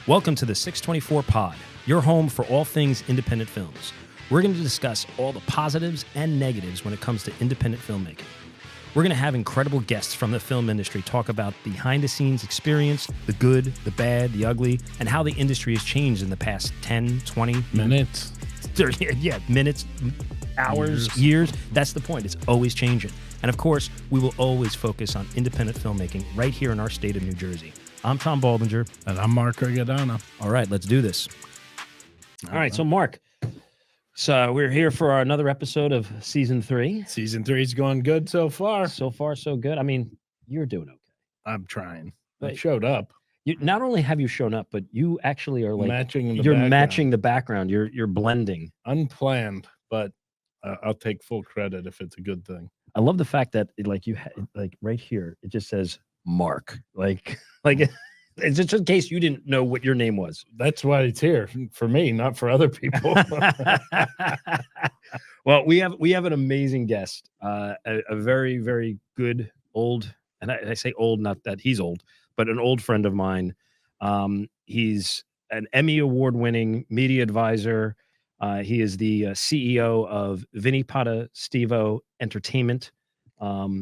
Welcome to the 624 Pod, your home for all things independent films. We're going to discuss all the positives and negatives when it comes to independent filmmaking. We're going to have incredible guests from the film industry talk about behind-the-scenes experience, the good, the bad, the ugly, and how the industry has changed in the past 10, 20 minutes. 30, yeah, minutes, hours, years. That's the point. It's always changing. And of course, we will always focus on independent filmmaking right here in our state of New Jersey. I'm Tom Baldinger. And I'm Mark Rigodano. All right, let's do this. All right, so Mark, we're here for another episode of Season 3. Season 3 is going good so far. So far, so good. I mean, you're doing okay. I'm trying. But I showed up. You, not only have you shown up, but you actually are like matching the background. You're blending. Unplanned, but I'll take full credit if it's a good thing. I love the fact that like right here, it just says Mark. Like it's just in case you didn't know what your name was. That's why it's here for me, not for other people. Well, we have an amazing guest, a very, very good old, and I say old, not that he's old, but an old friend of mine. He's an Emmy Award-Winning media advisor. He is the CEO of Vinnie Potestivo Entertainment.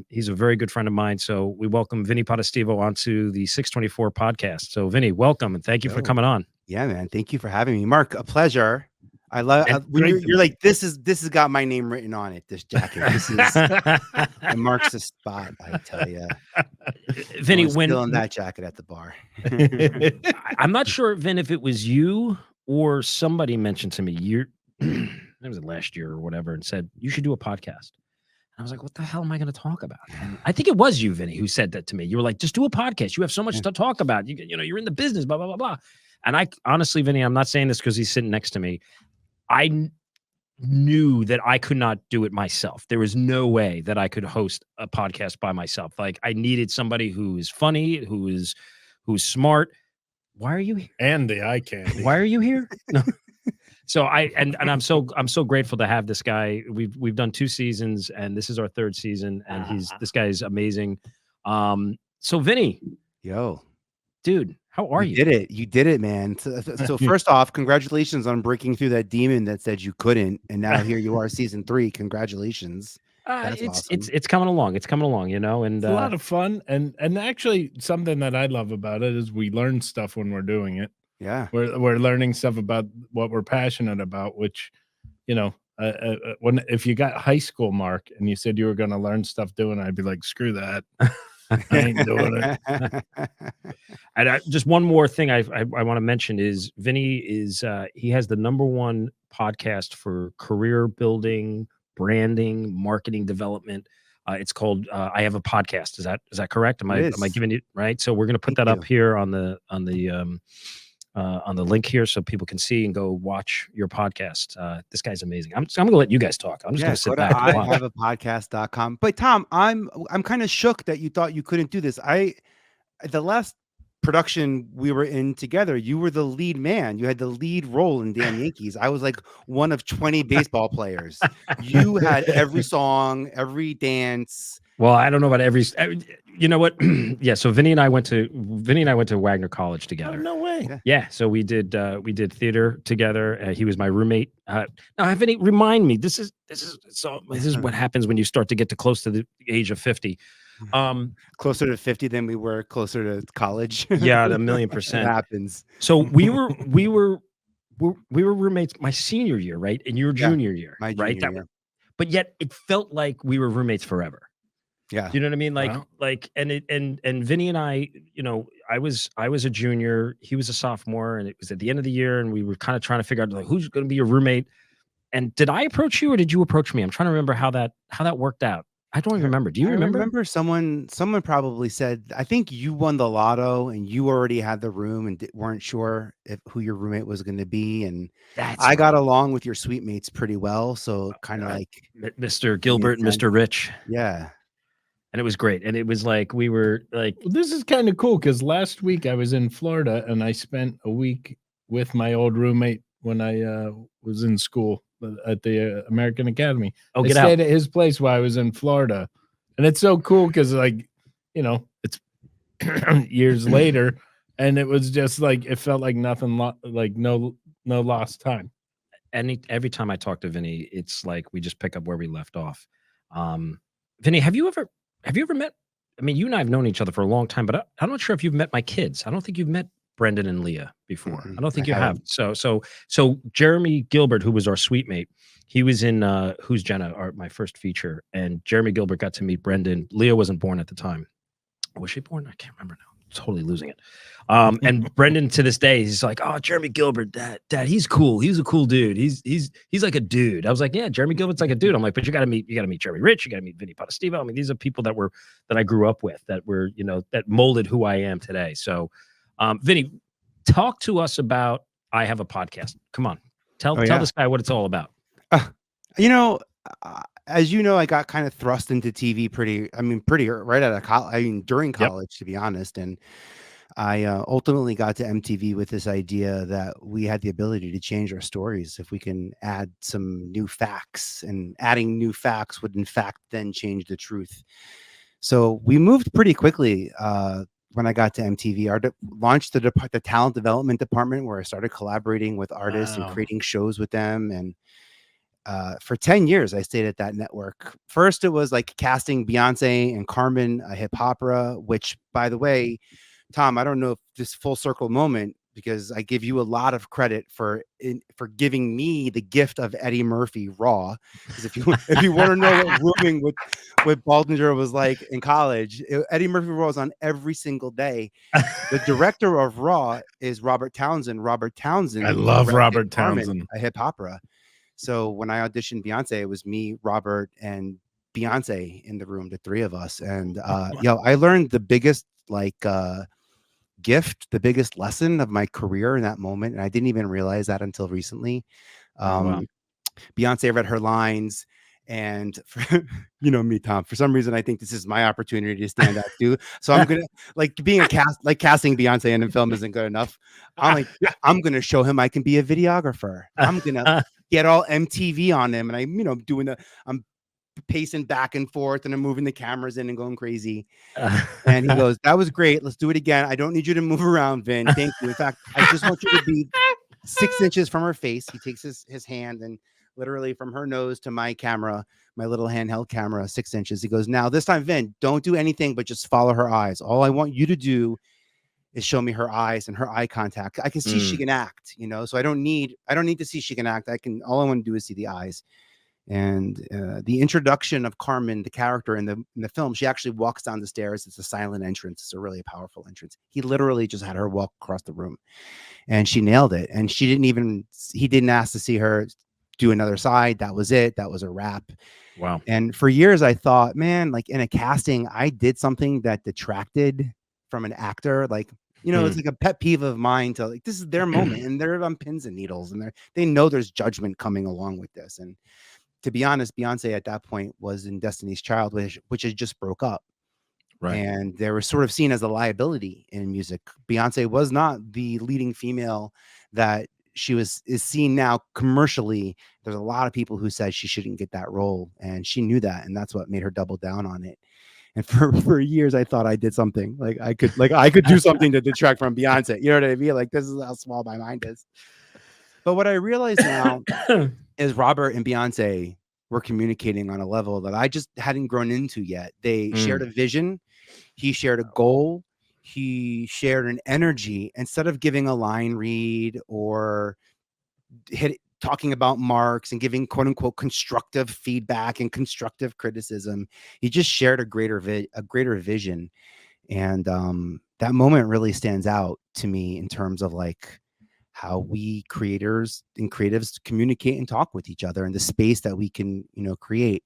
He's a very good friend of mine. So we welcome Vinnie Potestivo onto the 624 podcast. So Vinnie, welcome and thank you for coming on. Yeah, man. Thank you for having me, Mark. A pleasure. I love when you're like, this has got my name written on it. This jacket, this is it marks the spot. I tell you, Vinnie, when still in that jacket at the bar. I'm not sure, Vin, if it was you or somebody mentioned to me, it was last year or whatever, and said you should do a podcast. I was like, what the hell am I going to talk about? And I think it was you, Vinny, who said that to me. You were like, just do a podcast. You have so much to talk about. You're in the business, blah, blah, blah, blah. And I honestly, Vinny, I'm not saying this because he's sitting next to me. I knew that I could not do it myself. There was no way that I could host a podcast by myself. Like I needed somebody who is funny, who's smart. Why are you here? And the eye candy. Why are you here? No. So I'm so grateful to have this guy. We've done 2 seasons and this is our 3rd season and this guy is amazing. So Vinny, yo, dude, how are you? You did it, man. So first off, congratulations on breaking through that demon that said you couldn't, and now here you are, season 3. Congratulations. It's coming along. It's coming along, and it's a lot of fun. And actually something that I love about it is we learn stuff when we're doing it. Yeah, we're learning stuff about what we're passionate about, which, if you got high school, Mark, and you said you were going to learn stuff doing it, I'd be like, screw that. I ain't doing it. And just one more thing I want to mention is Vinny is he has the #1 podcast for career building, branding, marketing development. It's called I Have a Podcast. Is that correct? Am I giving it right? So we're going to put that up here on the link here so people can see and go watch your podcast. This guy's amazing. I'm going to let you guys talk. I'm just going to sit back. I have a podcast.com. But Tom, I'm kind of shook that you thought you couldn't do this. The last production we were in together, you were the lead man. You had the lead role in Damn Yankees. I was like one of 20 baseball players. You had every song, every dance. Well, I don't know about every. You know what? Yeah. So Vinny and I went to Wagner College together. Oh, no way. Yeah. So we did theater together. He was my roommate. Now, Vinny, remind me. This is what happens when you start to get close to the age of 50. Closer to 50 than we were closer to college. Yeah, 1,000,000%. It happens. So we were roommates my senior year, right? And your junior year, my right? Junior year. But yet it felt like we were roommates forever. Yeah. You know what I mean? And Vinny and I, I was a junior, he was a sophomore, and it was at the end of the year, and we were kind of trying to figure out like who's going to be your roommate. And did I approach you or did you approach me? I'm trying to remember how that worked out. I don't even remember. Do you remember? I remember someone probably said, I think you won the lotto and you already had the room and weren't sure who your roommate was going to be. And I got along with your suite mates pretty well. So kind of like Mr. Gilbert and Mr. Rich. Yeah. And it was great. And it was like, we were like, well, this is kind of cool because last week I was in Florida and I spent a week with my old roommate when I was in school at the American Academy. Oh, I stayed at his place while I was in Florida. And it's so cool because, like, it's years later and it was just like it felt like nothing, like no lost time. Every time I talk to Vinny, it's like we just pick up where we left off. Vinny, have you ever met? I mean, you and I have known each other for a long time, but I'm not sure if you've met my kids. I don't think you've met Brendan and Leah before. I don't think you have. So Jeremy Gilbert, who was our suite mate, he was in Who's Jenna, my first feature, and Jeremy Gilbert got to meet Brendan. Leah wasn't born at the time. Was she born? I can't remember now. Totally losing it. And Brendan, to this day, he's like, "Oh, Jeremy Gilbert, dad, he's cool. He's a cool dude. He's like a dude." I was like, "Yeah, Jeremy Gilbert's like a dude." I'm like, "But you got to meet Jeremy Rich. You got to meet Vinnie Potestivo. I mean, these are people that I grew up with, that were, that molded who I am today." So, Vinny, talk to us about I Have a Podcast. Come on, tell this guy what it's all about. As you know, I got kind of thrust into TV pretty right out of college. I mean, during college, to be honest. And I ultimately got to MTV with this idea that we had the ability to change our stories if we can add some new facts, and adding new facts would in fact then change the truth. So we moved pretty quickly when I got to MTV. Launched the talent development department, where I started collaborating with artists and creating shows with them. And for 10 years, I stayed at that network. First, it was like casting Beyonce and Carmen, a hip opera, which, by the way, Tom, I don't know if this full circle moment, because I give you a lot of credit for giving me the gift of Eddie Murphy raw. Because if you want to know what rooming with Baldinger was like in college, Eddie Murphy raw was on every single day. The director of Raw is Robert Townsend. Robert Townsend. I love Robert Carmen, Townsend. a hip opera. So when I auditioned Beyonce, it was me, Robert, and Beyonce in the room, the three of us. And I learned the biggest gift, the biggest lesson of my career in that moment, and I didn't even realize that until recently. Wow. Beyonce read her lines, and me, Tom, for some reason I think this is my opportunity to stand out too. So I'm gonna casting Beyonce in a film isn't good enough. I'm gonna show him I can be a videographer. I'm gonna get all MTV on him, and I'm pacing back and forth, and I'm moving the cameras in and going crazy. And he goes, "That was great. Let's do it again. I don't need you to move around, Vin. Thank you. In fact, I just want you to be 6 inches from her face." He takes his hand and literally from her nose to my camera, my little handheld camera, 6 inches. He goes, "Now this time, Vin, don't do anything but just follow her eyes. All I want you to do is show me her eyes and her eye contact. I can see she can act, so I don't need to see she can act. All I want to do is see the eyes." And the introduction of Carmen, the character in the film, she actually walks down the stairs. It's a silent entrance. It's a really powerful entrance. He literally just had her walk across the room, and she nailed it. And he didn't ask to see her do another side. That was it. That was a wrap. Wow. And for years I thought, man, like in a casting, I did something that detracted from an actor. It's like a pet peeve of mine to this is their moment, and they're on pins and needles, and they know there's judgment coming along with this. And to be honest, Beyonce at that point was in Destiny's Child, which had just broke up. Right. And they were sort of seen as a liability in music. Beyonce was not the leading female that she is seen now commercially. There's a lot of people who said she shouldn't get that role, and she knew that, and that's what made her double down on it. And for years, I thought I did something I could do something to detract from Beyonce. You know what I mean? This is how small my mind is. But what I realize now is Robert and Beyonce were communicating on a level that I just hadn't grown into yet. They shared a vision. He shared a goal. He shared an energy. Instead of giving a line read or talking about marks and giving quote unquote constructive feedback and constructive criticism, he just shared a greater vision. And that moment really stands out to me in terms of how we creators and creatives communicate and talk with each other, and the space that we can, create.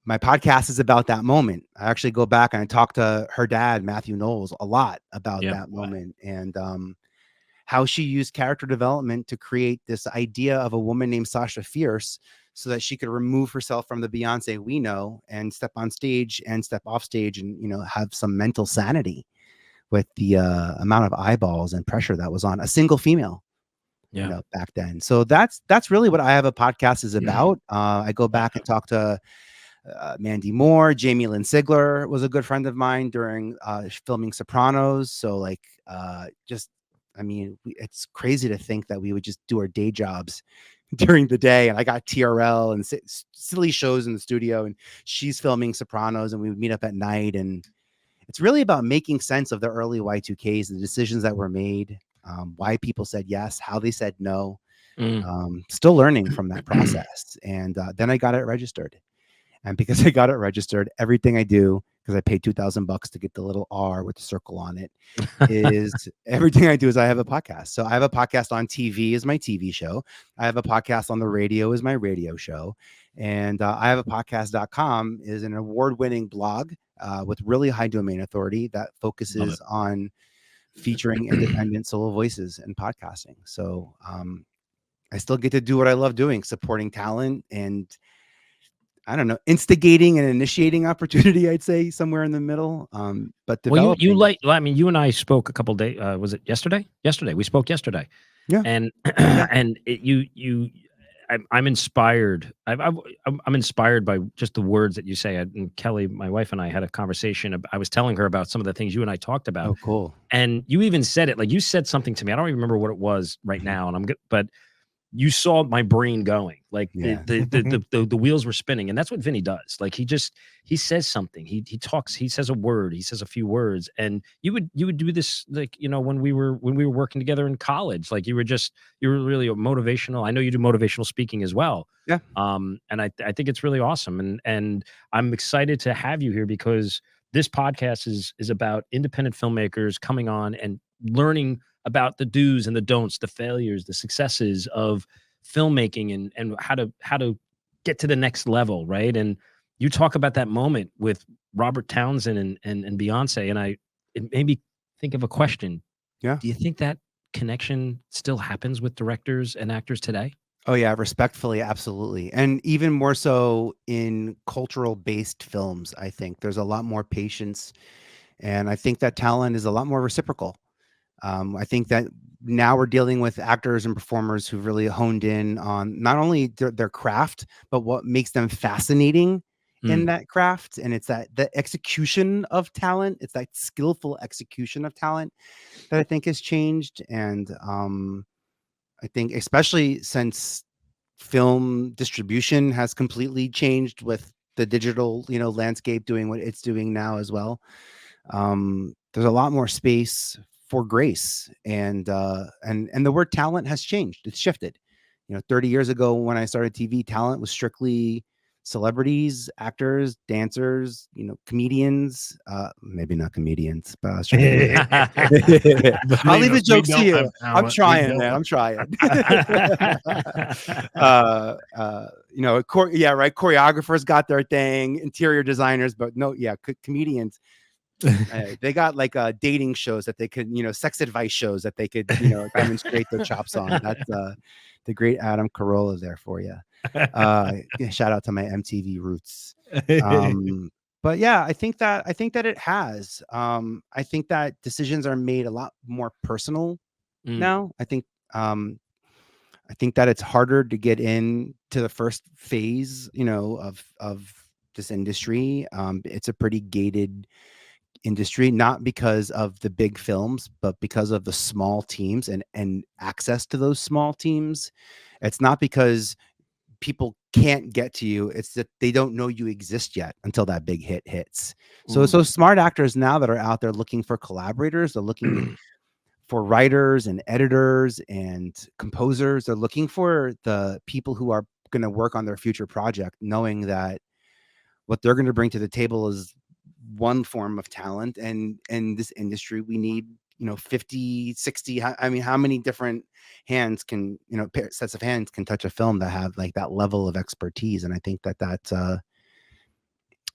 My podcast is about that moment. I actually go back and I talk to her dad, Matthew Knowles, a lot about that moment, and how she used character development to create this idea of a woman named Sasha Fierce so that she could remove herself from the Beyonce we know and step on stage and step off stage and, have some mental sanity with the amount of eyeballs and pressure that was on a single female. Back then. So that's really what I Have a Podcast is about. I go back and talk to Mandy Moore. Jamie Lynn Sigler was a good friend of mine during filming Sopranos. So like, it's crazy to think that we would just do our day jobs during the day. And I got TRL and silly shows in the studio, and she's filming Sopranos, and we would meet up at night. And it's really about making sense of the early Y2Ks, the decisions that were made, why people said yes, how they said no. Still learning from that process. And then I got it registered. And because I got it registered, everything I do, because I paid $2,000 to get the little R with the circle on it, is everything I do is I have a podcast. So I have a podcast on TV is my TV show. I have a podcast on the radio is my radio show. And I have a podcast.com is an award-winning blog with really high domain authority that focuses on featuring independent solo voices and podcasting. So I still get to do what I love doing, supporting talent and, I don't know, instigating and initiating opportunity, I'd say somewhere in the middle. But developing. Well, you and I spoke a couple days, was it yesterday? Yesterday. We spoke yesterday. Yeah. And, I'm inspired. I'm inspired by just the words that you say. And Kelly, my wife, and I had a conversation. I was telling her about some of the things you and I talked about. Oh, cool. And you even said it, like you said something to me. I don't even remember what it was right now. And I'm good, but you saw my brain going, like the wheels were spinning. And that's what Vinnie does. Like he says something, he talks, he says a word, he says a few words. And you would do this, like, when we were working together in college, like you were really a motivational. I know you do motivational speaking as well. Yeah. And I think it's really awesome. And I'm excited to have you here because this podcast is about independent filmmakers coming on and learning about the do's and the don'ts, the failures, the successes of filmmaking, and how to get to the next level, right? And you talk about that moment with Robert Townsend and Beyonce, and it made me think of a question. Yeah. Do you think that connection still happens with directors and actors today? Oh yeah, respectfully, absolutely. And even more so in cultural based films, I think there's a lot more patience, and I think that talent is a lot more reciprocal. I think that now we're dealing with actors and performers who really honed in on not only their craft, but what makes them fascinating in that craft. And it's the execution of talent. It's that skillful execution of talent that I think has changed. And I think especially since film distribution has completely changed with the digital, landscape doing what it's doing now as well. There's a lot more space for grace, and the word talent has changed. It's shifted. 30 years ago when I started TV, talent was strictly celebrities, actors, dancers, comedians, maybe not comedians, but I was trying to I'll leave the jokes to you. I'm trying, man. I'm trying. Choreographers got their thing, interior designers, but no, comedians. They got like dating shows that they could, sex advice shows that they could, demonstrate their chops on. That's the great Adam Carolla there for you. Shout out to my MTV roots. But yeah, I think that it has. I think that decisions are made a lot more personal now. I think that it's harder to get in to the first phase, of this industry. It's a pretty gated industry, not because of the big films, but because of the small teams and access to those small teams. It's not because people can't get to you, it's that they don't know you exist yet until that big hit hits. So smart actors now that are out there looking for collaborators, they're looking for writers and editors and composers. They're looking for the people who are going to work on their future project, knowing that what they're going to bring to the table is one form of talent, and in this industry we need 50, 60, how many different hands can, sets of hands can touch a film that have like that level of expertise. And I think that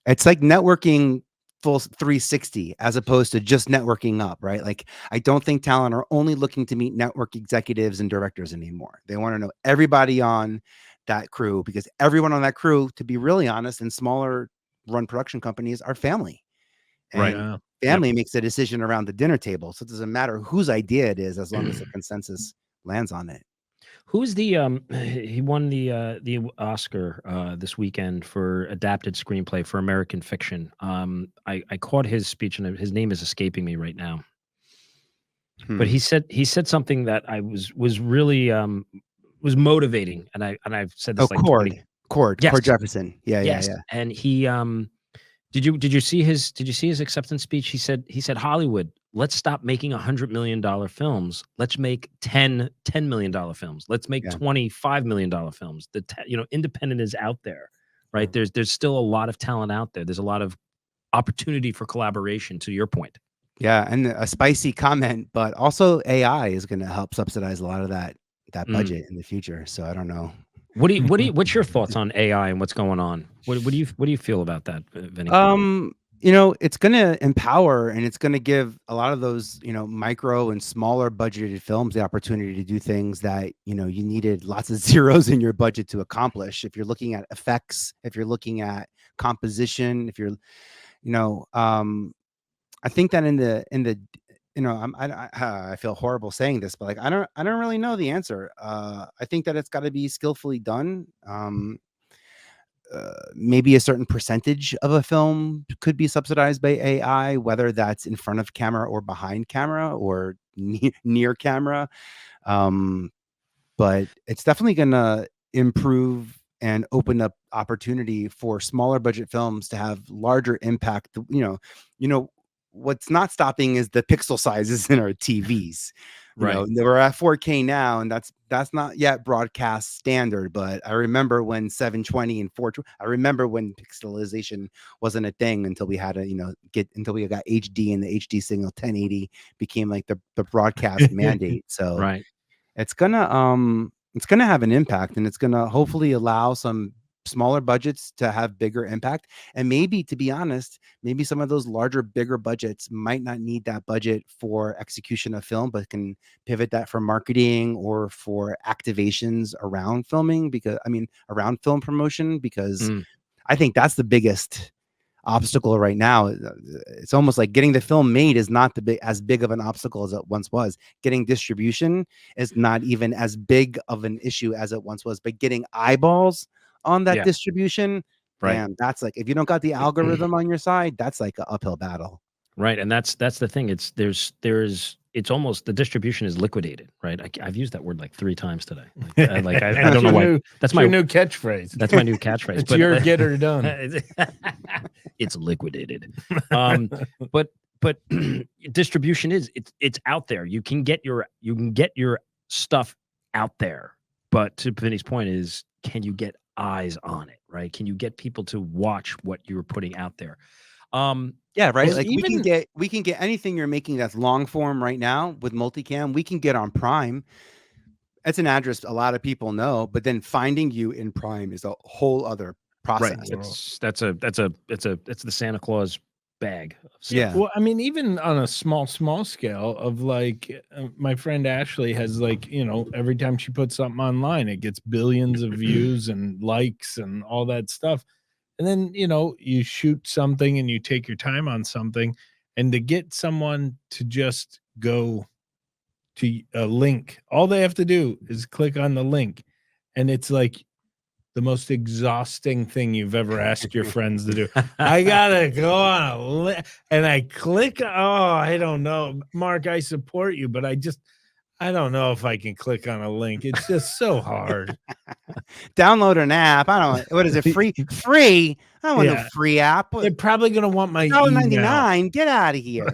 it's like networking full 360 as opposed to just networking up, right? Like I don't think talent are only looking to meet network executives and directors anymore. They want to know everybody on that crew, because everyone on that crew, to be really honest, in smaller run production companies, are family. And family makes a decision around the dinner table. So it doesn't matter whose idea it is, as long as the consensus lands on it. Who's the he won the Oscar this weekend for adapted screenplay for American fiction. I caught his speech and his name is escaping me right now. But he said something that I was really was motivating, and I've said this like 20. Cord Yes. Jefferson. Yeah. Yes. And he did you see his acceptance speech? He said Hollywood, let's stop making $100 million films. Let's make $10 million films. Let's make $25 million films. Independent is out there, right? There's still a lot of talent out there. There's a lot of opportunity for collaboration, to your point. Yeah, and a spicy comment, but also AI is going to help subsidize a lot of that budget in the future. So I don't know. What's your thoughts on AI and what's going on? What do you feel about that, Vinny? It's going to empower and it's going to give a lot of those, micro and smaller budgeted films the opportunity to do things that, you needed lots of zeros in your budget to accomplish. If you're looking at effects, if you're looking at composition, if you're, I think that in the I feel horrible saying this, but like I don't really know the answer. I think that it's got to be skillfully done. Maybe a certain percentage of a film could be subsidized by AI, whether that's in front of camera or behind camera or near camera. But it's definitely going to improve and open up opportunity for smaller budget films to have larger impact. What's not stopping is the pixel sizes in our TVs. Right. We're at 4K now, and that's not yet broadcast standard. But I remember when 720 and 420. I remember when pixelization wasn't a thing until we had until we got HD, and the HD signal 1080 became like the broadcast mandate. So right. It's gonna have an impact, and it's gonna hopefully allow some smaller budgets to have bigger impact. And maybe, to be honest, maybe some of those larger, bigger budgets might not need that budget for execution of film, but can pivot that for marketing or for activations around filming, around film promotion, because I think that's the biggest obstacle right now. It's almost like getting the film made is not as big of an obstacle as it once was. Getting distribution is not even as big of an issue as it once was, but getting eyeballs on that distribution, man, that's like, if you don't got the algorithm on your side, that's like an uphill battle. Right. And that's the thing. It's almost, the distribution is liquidated, right? I've used that word like 3 times today. I don't know why. That's my new catchphra's. That's my new catchphrase. It's your get her done. It's liquidated. But distribution it's out there. You can get your stuff out there. But to Vinny's point is, can you get eyes on it, right? Can you get people to watch what you're putting out there? Yeah, right. Like we can get anything you're making that's long form right now with multicam. We can get on Prime. It's an address a lot of people know, but then finding you in Prime is a whole other process. Right. That's the Santa Claus bag of stuff. Yeah. Well, I mean, even on a small scale of like, my friend Ashley has like, every time she puts something online, it gets billions of views and likes and all that stuff. And then, you shoot something and you take your time on something, and to get someone to just go to a link, all they have to do is click on the link. And it's like the most exhausting thing you've ever asked your friends to do. I gotta go on a link, and I click. Oh, I don't know, Mark, I support you, but I don't know if I can click on a link. It's just so hard. Download an app. What is it? Free? Free? I don't want no free app. They're probably gonna want my $1.99. Get out of here.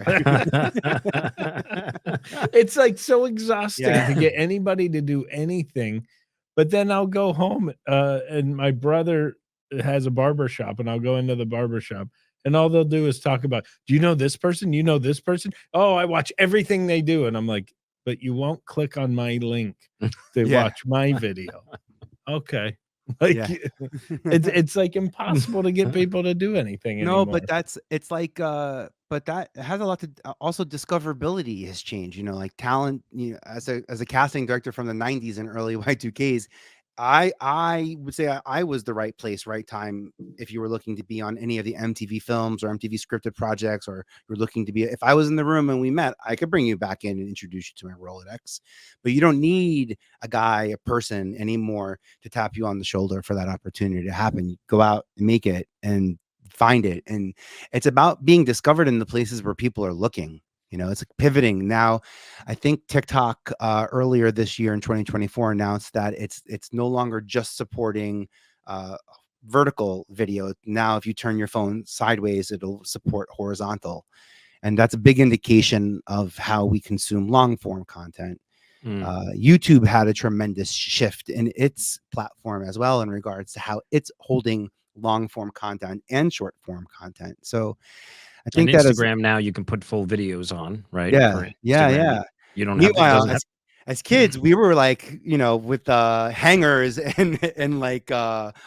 It's like so exhausting to get anybody to do anything. But then I'll go home, and my brother has a barber shop, and I'll go into the barber shop, and all they'll do is talk about, do you know this person? You know this person? Oh, I watch everything they do. And I'm like, but you won't click on my link to watch my video. Okay. It's like impossible to get people to do anything anymore. No, but but that has a lot to also discoverability has changed, like talent, as a casting director from the 90s and early Y2Ks, I would say I was the right place, right time. If you were looking to be on any of the MTV films or MTV scripted projects, or you're looking to be, if I was in the room and we met, I could bring you back in and introduce you to my Rolodex. But you don't need a person anymore to tap you on the shoulder for that opportunity to happen. You go out and make it and find it. And it's about being discovered in the places where people are looking. It's like pivoting now. I think TikTok earlier this year in 2024 announced that it's no longer just supporting vertical video. Now, if you turn your phone sideways, it'll support horizontal, and that's a big indication of how we consume long form content. YouTube had a tremendous shift in its platform as well in regards to how it's holding long form content and short form content. So I think and that Instagram now you can put full videos on, right? yeah, For yeah, Instagram, yeah. You don't have to, Meanwhile, doesn't have, as kids, we were like, with hangers and like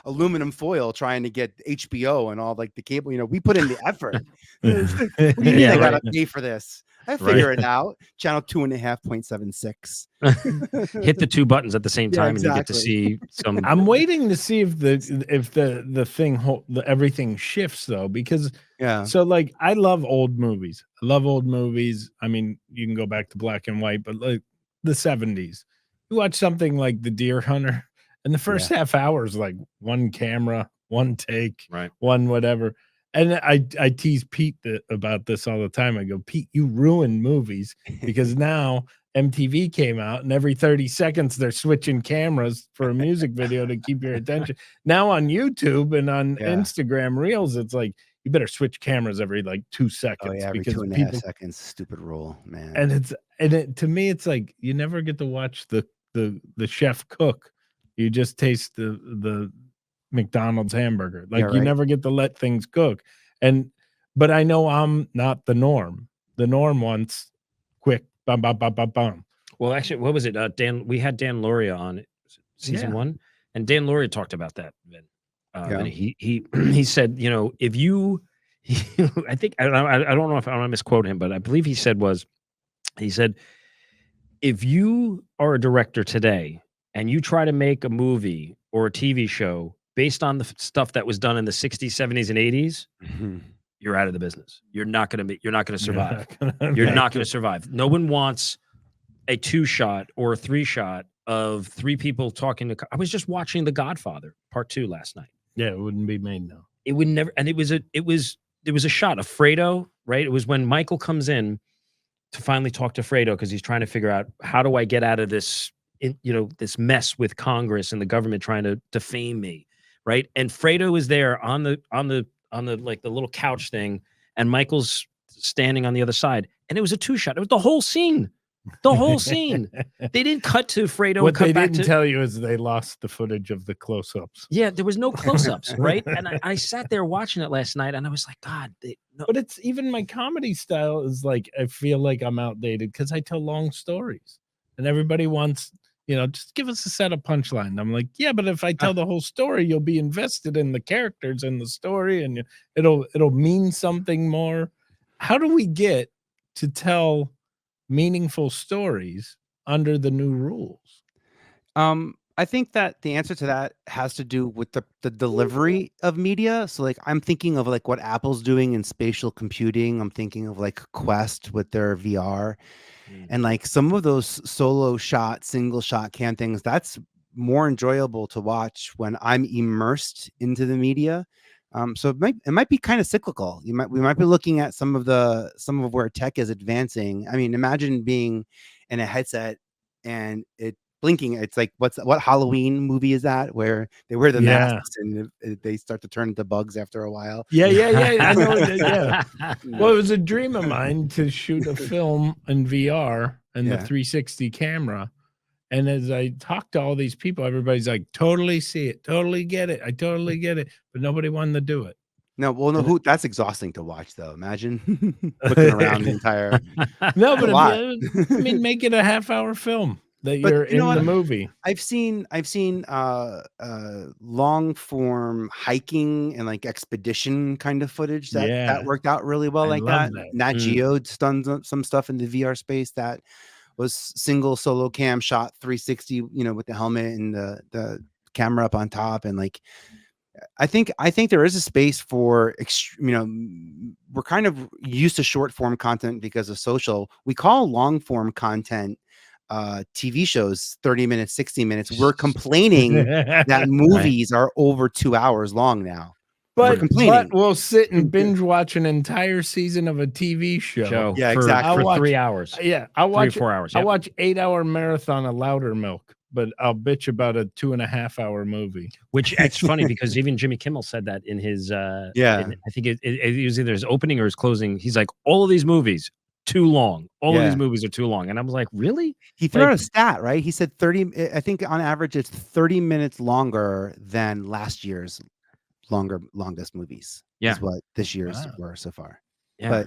aluminum foil trying to get HBO and all like the cable. We put in the effort. What do you mean Yeah, I gotta right. pay for this? I figure it out. Channel 2.5.76. hit the two buttons at the same Yeah, time, and you get to exactly. see some. I'm waiting to see if the thing everything shifts though, because Yeah. so like I love old movies. I love old movies. I mean, you can go back to black and white, but like the 70s. You watch something like The Deer Hunter, and the first half hour is like one camera, one take, Right. one whatever. And I tease Pete about this all the time. I go, Pete, you ruin movies because now MTV came out and every 30 seconds they're switching cameras for a music video to keep your attention. Now on YouTube and on Instagram Reels, it's like you better switch cameras every like 2 seconds. Oh yeah, every because 2.5 seconds. Stupid rule, man. And to me, it's like you never get to watch the chef cook. You just taste the McDonald's hamburger. Like you never get to let things cook. But I know I'm not the norm. The norm wants quick bum bum bum bum bum. Well, actually, what was it? Dan, we had Dan Lauria on season 1, and Dan Lauria talked about that. And he said, if you, I think I don't know if I want to misquote him, but I believe he said, if you are a director today and you try to make a movie or a TV show based on the stuff that was done in the 60s, 70s, and 80s, you're out of the business. You're not going to survive. You're not going to survive. No one wants a 2-shot or a 3-shot of 3 people talking to. I was just watching The Godfather Part 2 last night. Yeah, it wouldn't be made now. It would never. And there was a shot of Fredo, right? It was when Michael comes in to finally talk to Fredo because he's trying to figure out, how do I get out of this, this mess with Congress and the government trying to defame me, right? And Fredo is there on the like the little couch thing, and Michael's standing on the other side, and it was a 2-shot. It was the whole scene. The whole scene. They didn't cut to Fredo. What they didn't tell you is they lost the footage of the close-ups. Yeah, there was no close-ups, right? And I sat there watching it last night, and I was like, God. But it's even my comedy style is like, I feel like I'm outdated because I tell long stories, and everybody wants, just give us a set of punchline. I'm like, yeah, but if I tell the whole story, you'll be invested in the characters and the story, and it'll mean something more. How do we get to tell meaningful stories under the new rules? I think that the answer to that has to do with the delivery of media. So like I'm thinking of like what Apple's doing in spatial computing. I'm thinking of like Quest with their VR. And like some of those solo shot, single shot cam things, that's more enjoyable to watch when I'm immersed into the media. So it might be kind of cyclical. We might be looking at some of where tech is advancing. I mean, imagine being in a headset and it blinking. It's like what Halloween movie is that where they wear the masks and they start to turn into bugs after a while? Yeah. I know. Yeah. Well, it was a dream of mine to shoot a film in VR and the 360 camera. And as I talk to all these people, everybody's like, totally see it, totally get it. I totally get it. But nobody wanted to do it. No, well, no, that's exhausting to watch, though. Imagine looking around the entire. No, but I mean, make it a half-hour film that you're in the movie. I've seen long form hiking and like expedition kind of footage that worked out really well. I like that. Nat Geo's done some stuff in the VR space that was single solo cam shot 360, with the helmet and the camera up on top, and like I think there is a space for we're kind of used to short form content because of social. We call long form content TV shows 30 minutes, 60 minutes. We're complaining that movies are over 2 hours long now. We're But complaining. we'll sit and binge watch an entire season of a TV show. Yeah, for, exactly. for I'll 3 watch- hours. Yeah, I'll 3 or watch 4 hours. I'll Yep. watch 8-hour marathon of Louder Milk, but I'll bitch about a 2.5-hour movie. Which it's funny because even Jimmy Kimmel said that in his Yeah. I think it was either his opening or his closing. He's like, all of these movies too long. All of these movies are too long. And I was like, really? He threw Like- out a stat, right? He said 30. I think on average it's 30 minutes longer than last year's longest movies. Yeah. Is what this year's Wow. were so far. Yeah.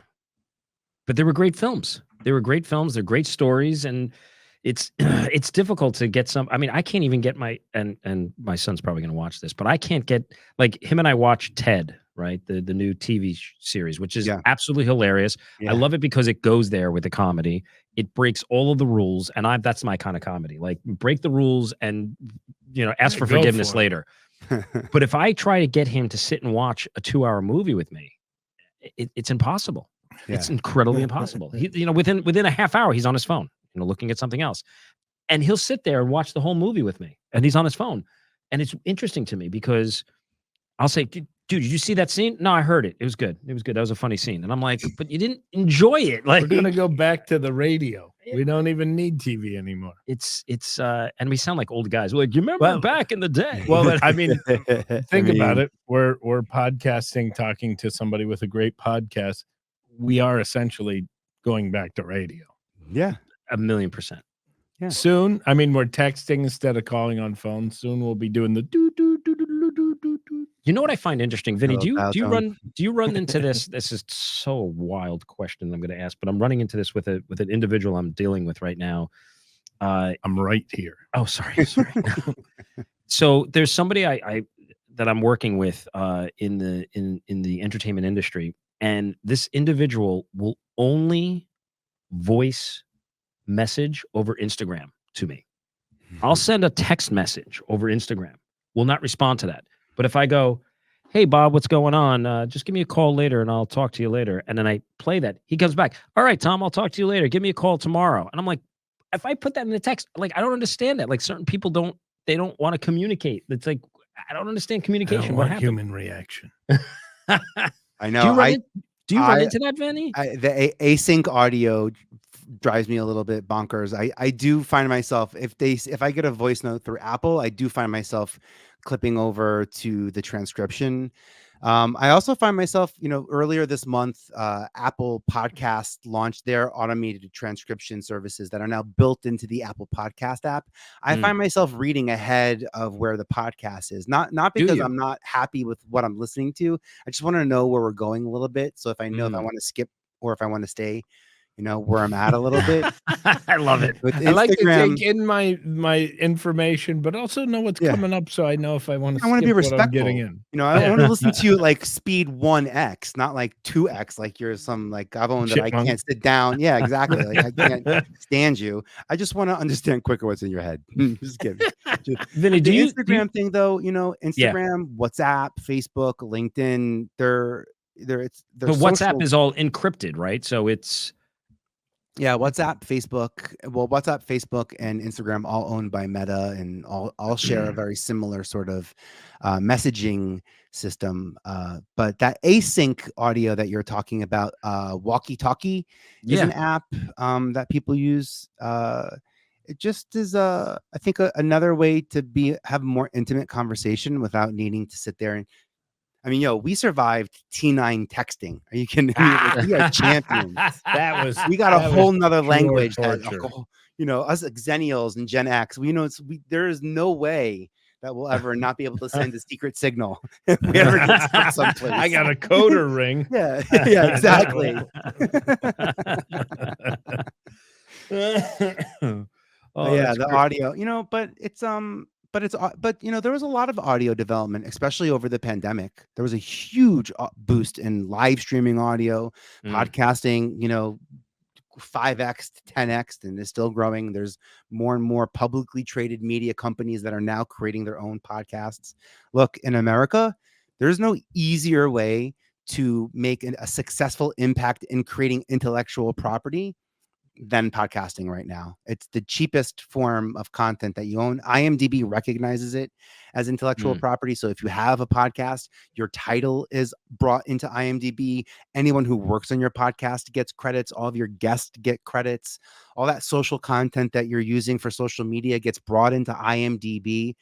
But they were great films. They were great films. They're great stories, and it's it's difficult to get some. I mean, I can't even get my and my son's probably going to watch this, but I can't get like him and I watch Ted, right? The new TV series, which is Yeah. absolutely hilarious. Yeah. I love it because it goes there with the comedy. It breaks all of the rules, and that's my kind of comedy. Like break the rules and ask for Go forgiveness for it. later. But if I try to get him to sit and watch a 2-hour movie with me, it's impossible. It's Yeah. incredibly impossible. Within a half hour, he's on his phone, looking at something else, and he'll sit there and watch the whole movie with me, and he's on his phone. And it's interesting to me because I'll say, dude, did you see that scene? No, I heard it. It was good. It was good. That was a funny scene. And I'm like, but you didn't enjoy it. Like We're gonna go back to the radio. We don't even need TV anymore. it's and we sound like old guys. We're like, you remember Well- back in the day? Well, I mean, think about mean, it. We're podcasting, talking to somebody with a great podcast. We are essentially going back to radio. Yeah. 1,000,000%. Yeah. Soon, I mean, we're texting instead of calling on phone. Soon we'll be doing the do do do do do do do do. You know what I find interesting, Vinny? Hello, Do you Viacom. run into this? This is so a wild question I'm going to ask, but I'm running into this with an individual I'm dealing with right now. I'm right here. Oh, sorry. So there's somebody I that I'm working with in the entertainment industry, and this individual will only voice message over Instagram to me. I'll send a text message over Instagram. Will not respond to that. But if I go, hey, Bob, what's going on? Just give me a call later and I'll talk to you later. And then I play that. He comes back. All right, Tom, I'll talk to you later. Give me a call tomorrow. And I'm like, if I put that in the text, like, I don't understand that. Like certain people don't want to communicate. It's like, I don't understand communication. What happened? Human reaction. I know. Do you run into that, Vinny? The async audio drives me a little bit bonkers. I do find myself if I get a voice note through Apple, I do find myself clipping over to the transcription. I also find myself, earlier this month, Apple Podcast launched their automated transcription services that are now built into the Apple Podcast app. I find myself reading ahead of where the podcast is, not because you? I'm not happy with what I'm listening to. I just want to know where we're going a little bit. So if I know if I want to skip or if I want to stay, where I'm at a little bit. I love it. With I like to Instagram, take in my information, but also know what's coming up, so I know if I want to. I want to be What I'm respectful. getting in. I want to listen to you like speed 1x, not like 2x, like you're some like gavone that I Chipmunk. can't sit down. Yeah, exactly. Like I can't stand you. I just want to understand quicker what's in your head. Just kidding. Vinny, The do you Instagram thing though, Instagram, WhatsApp, Facebook, LinkedIn, they're the WhatsApp is all encrypted, right? So it's WhatsApp, Facebook, and Instagram all owned by Meta, and all share a very similar sort of messaging system. But that async audio that you're talking about, Walkie Talkie, is an app that people use. It just is I think another way to have more intimate conversation without needing to sit there and. I mean, we survived T9 texting. Are you kidding me? Like, we are champions. We got a whole nother language that, us Xennials and Gen X, there is no way that we'll ever not be able to send a secret signal if we ever get stuck someplace. I got a coder ring. Yeah, exactly. The audio, but there was a lot of audio development, especially over the pandemic. There was a huge boost in live streaming audio, podcasting, 5x to 10x and is still growing. There's more and more publicly traded media companies that are now creating their own podcasts. Look, in America, there's no easier way to make a successful impact in creating intellectual property than podcasting right now. It's the cheapest form of content that you own. IMDb recognizes it as intellectual property. So if you have a podcast, your title is brought into IMDb. Anyone who works on your podcast gets credits. All of your guests get credits. All that social content that you're using for social media gets brought into IMDb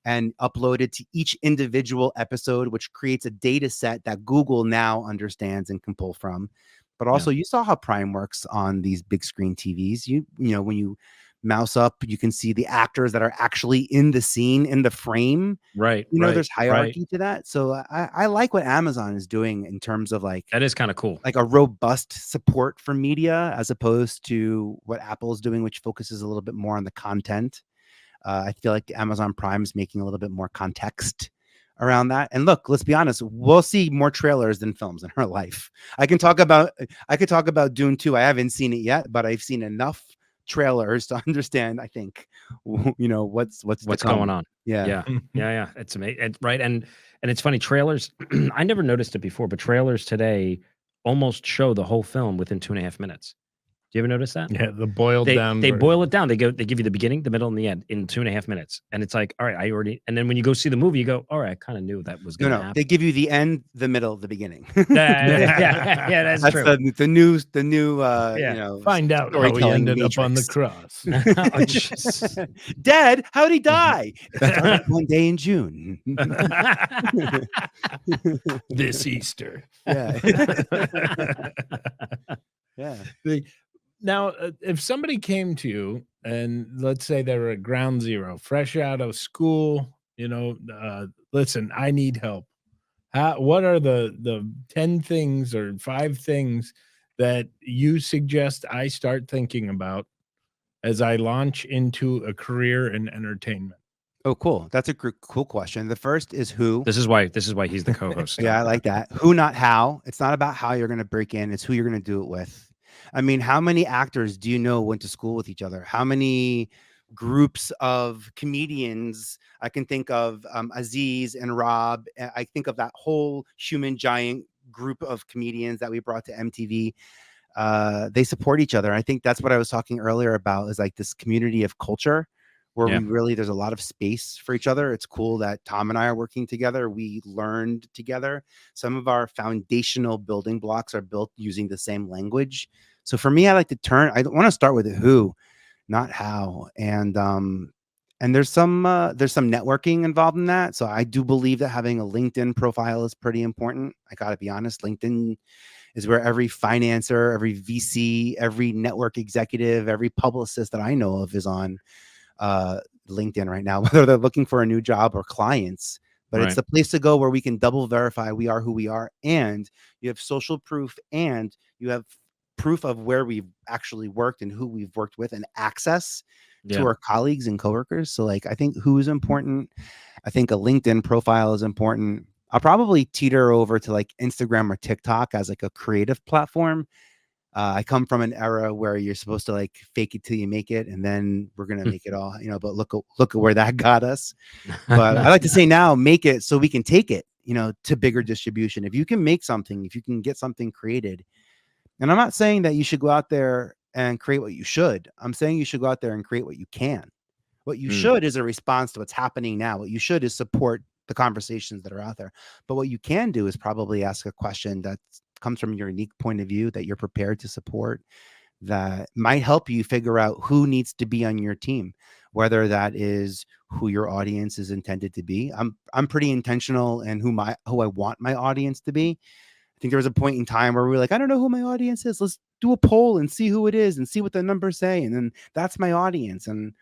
and uploaded to each individual episode, which creates a data set that Google now understands and can pull from. But also, you saw how Prime works on these big screen TVs. You know, when you mouse up, you can see the actors that are actually in the scene, in the frame. Right. You know, there's hierarchy to that. So I like what Amazon is doing in terms of like, that is kind of cool. like a robust support for media, as opposed to what Apple is doing, which focuses a little bit more on the content. I feel like Amazon Prime is making a little bit more context around that. And look, let's be honest, we'll see more trailers than films in our life. I could talk about Dune 2. I haven't seen it yet, but I've seen enough trailers to understand, I think, you know, what's going on. Yeah. It's amazing. Right. And it's funny, trailers, I never noticed it before, but trailers today almost show the whole film within 2.5 minutes. Do you ever notice that? Yeah, the boiled down. They boil it down. They give you the beginning, the middle, and the end in 2.5 minutes. And it's like, all right, and then when you go see the movie, you go, all right, I kind of knew that was going to happen. They give you the end, the middle, the beginning. That's true. The new you know, find out how he ended up on the cross. Dad, how'd he die? One day in June. This Easter. Yeah. Yeah. Now, if somebody came to you and let's say they were at ground zero, fresh out of school, you know, listen, I need help. What are the 10 things or 5 things that you suggest I start thinking about as I launch into a career in entertainment? Oh, cool. That's a cool question. The first is who. This is why he's the co-host. Yeah, I like that. Who, not how. It's not about how you're going to break in. It's who you're going to do it with. I mean, how many actors do you know went to school with each other? How many groups of comedians? I can think of Aziz and Rob. I think of that whole human giant group of comedians that we brought to MTV. They support each other. I think that's what I was talking earlier about, is like this community of culture where there's a lot of space for each other. It's cool that Tom and I are working together. We learned together. Some of our foundational building blocks are built using the same language. So for me, I like to I want to start with who, not how. And there's some networking involved in that. So I do believe that having a LinkedIn profile is pretty important. I got to be honest. LinkedIn is where every financer, every VC, every network executive, every publicist that I know of is on LinkedIn right now, whether they're looking for a new job or clients. But it's the place to go where we can double verify we are who we are, and you have social proof, and you have proof of where we've actually worked and who we've worked with, and access to our colleagues and coworkers. So like, I think who is important. I think a LinkedIn profile is important. I'll probably teeter over to like Instagram or TikTok as like a creative platform. I come from an era where you're supposed to like fake it till you make it, and then we're gonna make it all, you know. But look at where that got us. But I like to say now, make it so we can take it, you know, to bigger distribution. If you can make something, if you can get something created, and I'm not saying that you should go out there and create what you should. I'm saying you should go out there and create what you can. What you should is a response to what's happening now. What you should is support the conversations that are out there. But what you can do is probably ask a question that comes from your unique point of view that you're prepared to support, that might help you figure out who needs to be on your team, whether that is who your audience is intended to be. I'm pretty intentional in who I want my audience to be. I think there was a point in time where we were like, I don't know who my audience is. Let's do a poll and see who it is and see what the numbers say. And then that's my audience. And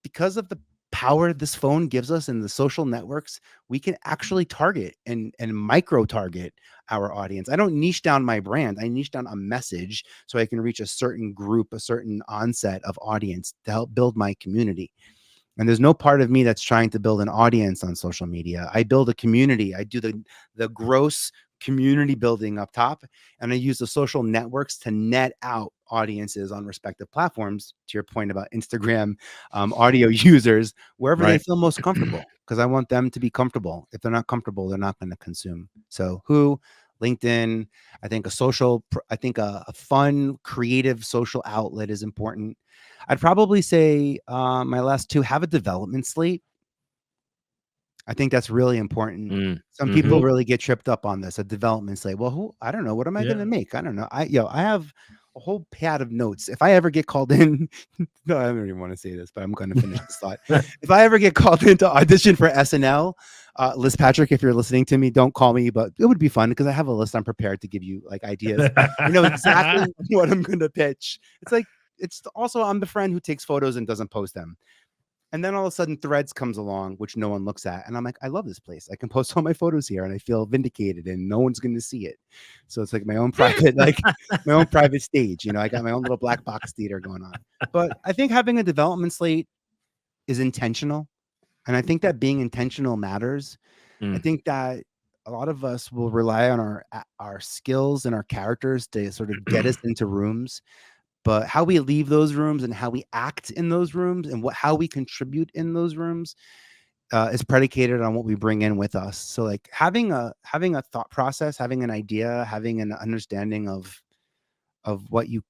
because of the power this phone gives us and the social networks, we can actually target and micro target our audience. I don't niche down my brand. I niche down a message so I can reach a certain group, a certain onset of audience to help build my community. And there's no part of me that's trying to build an audience on social media. I build a community. I do the gross community building up top, and I use the social networks to net out audiences on respective platforms, to your point about Instagram audio users, wherever they Right. feel most comfortable, because I want them to be comfortable. If they're not comfortable, they're not going to consume. So LinkedIn, I think a fun, creative social outlet is important. I'd probably say my last two, have a development slate. I think that's really important. Some people really get tripped up on this, a development slate. Well, I don't know. What am I going to make? I don't know. I have a whole pad of notes. If I ever get called in, no, I don't even want to say this, but I'm going to finish this thought. If I ever get called in to audition for SNL, Liz Patrick, if you're listening to me, don't call me, but it would be fun because I have a list. I'm prepared to give you like ideas. I know exactly what I'm going to pitch. It's also, I'm the friend who takes photos and doesn't post them. And then all of a sudden Threads comes along, which no one looks at. And I'm like, I love this place. I can post all my photos here and I feel vindicated and no one's going to see it. So it's like my own private, my own private stage. I got my own little black box theater going on. But I think having a development slate is intentional. And I think that being intentional matters. I think that a lot of us will rely on our skills and our characters to sort of get us into rooms. But how we leave those rooms and how we act in those rooms and how we contribute in those rooms is predicated on what we bring in with us. So like having a thought process, having an idea, having an understanding of what you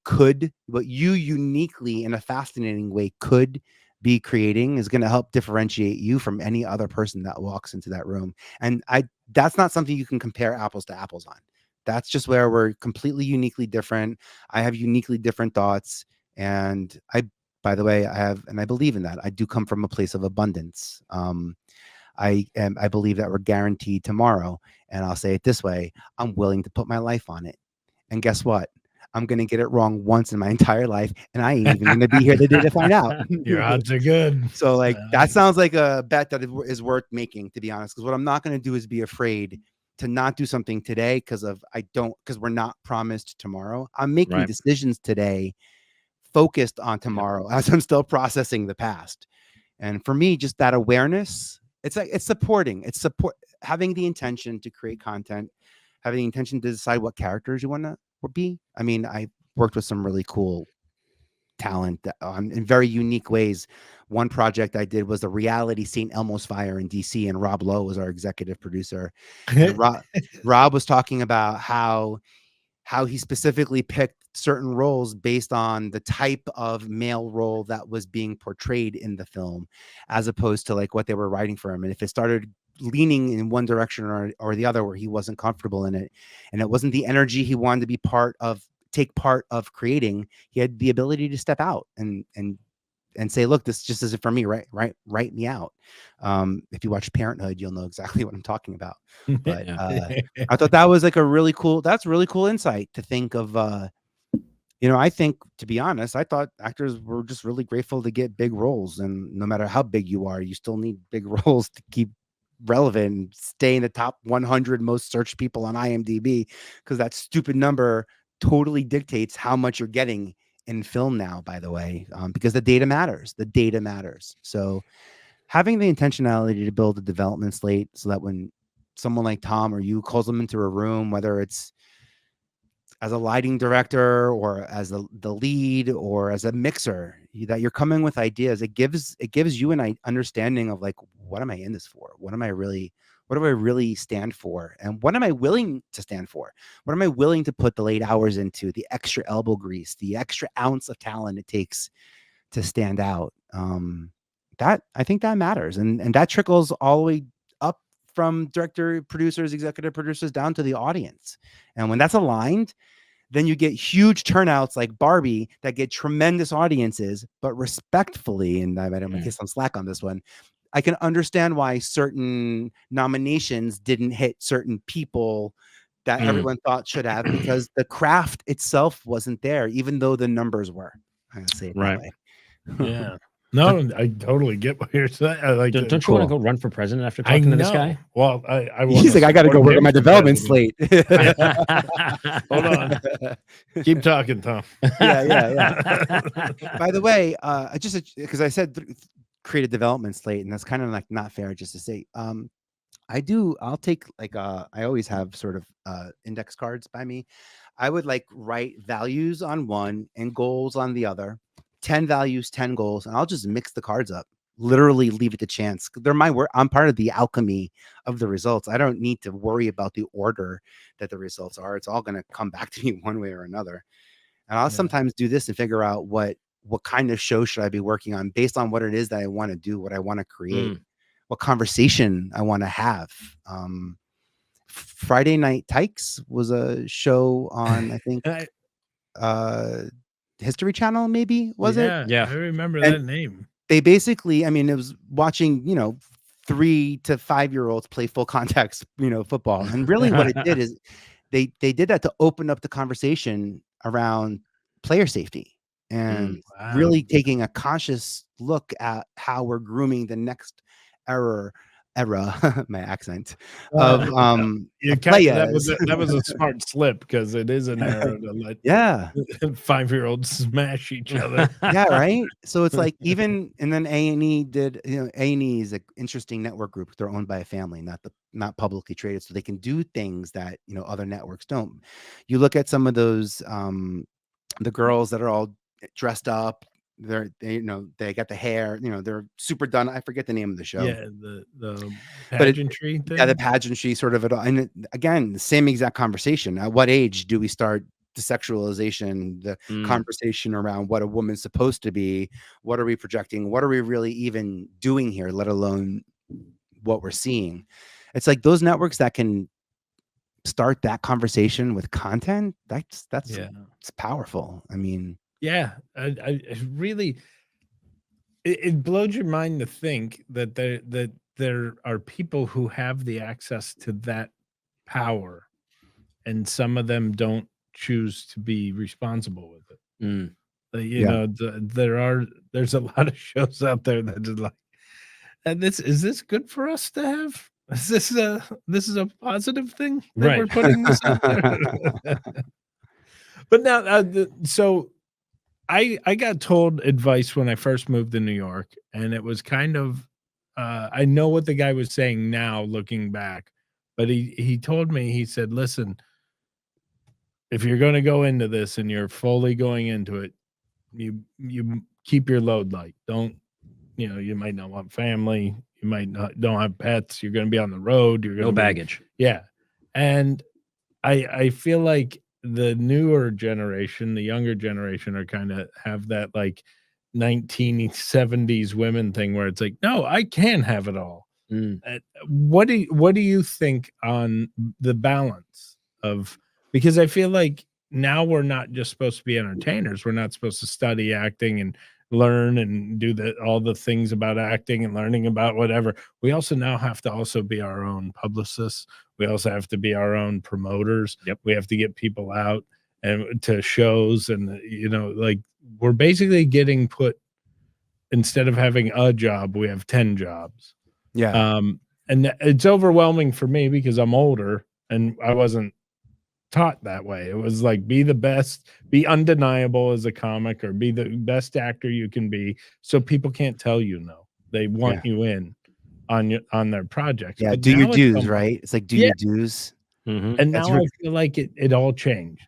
uniquely in a fascinating way could be creating is going to help differentiate you from any other person that walks into that room. And that's not something you can compare apples to apples on. That's just where we're completely uniquely different. I have uniquely different thoughts. And by the way, I believe in that. I do come from a place of abundance. I believe that we're guaranteed tomorrow. And I'll say it this way, I'm willing to put my life on it. And guess what? I'm going to get it wrong once in my entire life. And I ain't even going to be here today to find out. Your odds are good. So like, that sounds like a bet that is worth making, to be honest. Because what I'm not going to do is be afraid to not do something today because we're not promised tomorrow. I'm making decisions today focused on tomorrow as I'm still processing the past. And for me, just that awareness, it's having the intention to create content, having the intention to decide what characters you want to be. I mean, I worked with some really cool talent in very unique ways. One project I did was the reality St. Elmo's fire in DC, and Rob Lowe was our executive producer. And Rob was talking about how he specifically picked certain roles based on the type of male role that was being portrayed in the film, as opposed to like what they were writing for him. And if it started leaning in one direction or the other where he wasn't comfortable in it, and it wasn't the energy he wanted to be take part of creating, he had the ability to step out and say, look, this just isn't for me. Write me out. If you watch Parenthood, you'll know exactly what I'm talking about. But I thought that was like really cool insight to think of. I think, to be honest, I thought actors were just really grateful to get big roles, and no matter how big you are, you still need big roles to keep relevant and stay in the top 100 most searched people on IMDb, because that stupid number totally dictates how much you're getting in film now, by the way, because the data matters. So having the intentionality to build a development slate so that when someone like Tom or you calls them into a room, whether it's as a lighting director or as the lead or as a mixer, that you're coming with ideas, it gives you an understanding of like, what am I in this for? What do I really stand for? And what am I willing to stand for? What am I willing to put the late hours into, the extra elbow grease, the extra ounce of talent it takes to stand out? I think that matters. And that trickles all the way up from director, producers, executive producers down to the audience. And when that's aligned, then you get huge turnouts like Barbie that get tremendous audiences, but respectfully, and I'm going to get some slack on this one, I can understand why certain nominations didn't hit certain people that everyone thought should have, because the craft itself wasn't there, even though the numbers were. I'm going to say it that way. Yeah. No, I totally get what you're saying. Don't you want to go run for president after talking to this guy? Well, he's like, I got to go work on my development slate. Hold on. Keep talking, Tom. Yeah. By the way, just because I said create a development slate, and that's kind of like not fair just to say. I'll take like I always have sort of index cards by me. I would like write values on one and goals on the other, 10 values, 10 goals, and I'll just mix the cards up. Literally leave it to chance. They're my work. I'm part of the alchemy of the results. I don't need to worry about the order that the results are. It's all going to come back to me one way or another. And I'll sometimes do this and figure out what kind of show should I be working on based on what it is that I want to do, what I want to create, what conversation I want to have. Friday Night Tykes was a show on, I think, History Channel, maybe, was it? Yeah. I remember And that name. they basically, I mean, it was watching, 3 to 5-year-olds play full contact, football. And really what it did is they did that to open up the conversation around player safety and really taking a conscious look at how we're grooming the next era, my accent of that was a smart slip because it is an era to let 5-year-olds smash each other. Yeah, right. So it's like even, and then A&E did, A&E is an interesting network group. They're owned by a family, not publicly traded, so they can do things that other networks don't. You look at some of those the girls that are all dressed up, they got the hair, they're super done. I forget the name of the show. Yeah, the pageantry thing. Yeah, the pageantry sort of it all. And again, the same exact conversation. At what age do we start the sexualization, the conversation around what a woman's supposed to be? What are we projecting? What are we really even doing here, let alone what we're seeing? It's like those networks that can start that conversation with content. That's it's powerful. I mean, yeah, I really, it blows your mind to think that there are people who have the access to that power, and some of them don't choose to be responsible with it. There's a lot of shows out there that is like, and is this good for us to have? Is this a positive thing that we're putting this out there? But now, so I got told advice when I first moved to New York, and it was kind of I know what the guy was saying now looking back, but he told me, he said, listen, if you're going to go into this and you're fully going into it, you keep your load light. Don't, you might not want family, you might don't have pets, you're going to be on the road, you're going to baggage. Yeah. And I feel like the newer generation, the younger generation are kind of have that like 1970s women thing where it's like, no, I can have it all. What do you think on the balance of, because I feel like now we're not just supposed to be entertainers. We're not supposed to study acting and learn and do all the things about acting and learning about whatever. We also now have to also be our own publicists. We also have to be our own promoters. We have to get people out and to shows, and like we're basically getting put, instead of having a job, we have 10 jobs. And it's overwhelming for me because I'm older and I wasn't taught that way. It was like, be the best, be undeniable as a comic, or be the best actor you can be, so people can't tell you no. They want you in on their projects. Yeah, but do your dues, right? It's like, do your dues. And now I feel like it all changed.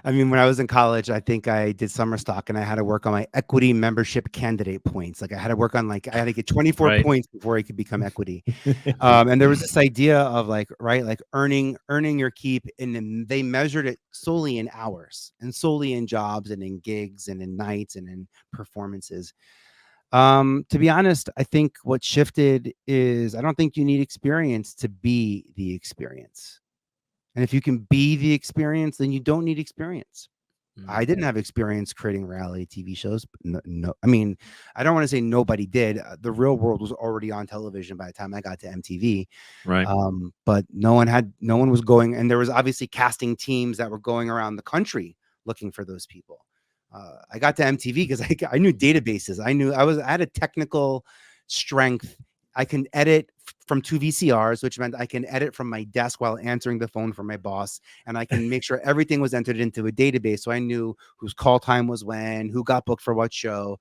I mean, when I was in college, I think I did summer stock and I had to work on my equity membership candidate points. Like I had to work on, I had to get 24 points before I could become equity. And there was this idea of like earning your keep. And then they measured it solely in hours and solely in jobs and in gigs and in nights and in performances. To be honest, I think what shifted is I don't think you need experience to be the experience. And if you can be the experience, then you don't need experience. I didn't have experience creating reality TV shows. But no, I mean, I don't want to say nobody did. The Real World was already on television by the time I got to MTV. Right. But no one was going, and there was obviously casting teams that were going around the country looking for those people. I got to MTV because I knew databases. I had a technical strength. I can edit from 2 VCRs, which meant I can edit from my desk while answering the phone for my boss, and I can make sure everything was entered into a database, so I knew whose call time was when, who got booked for what show.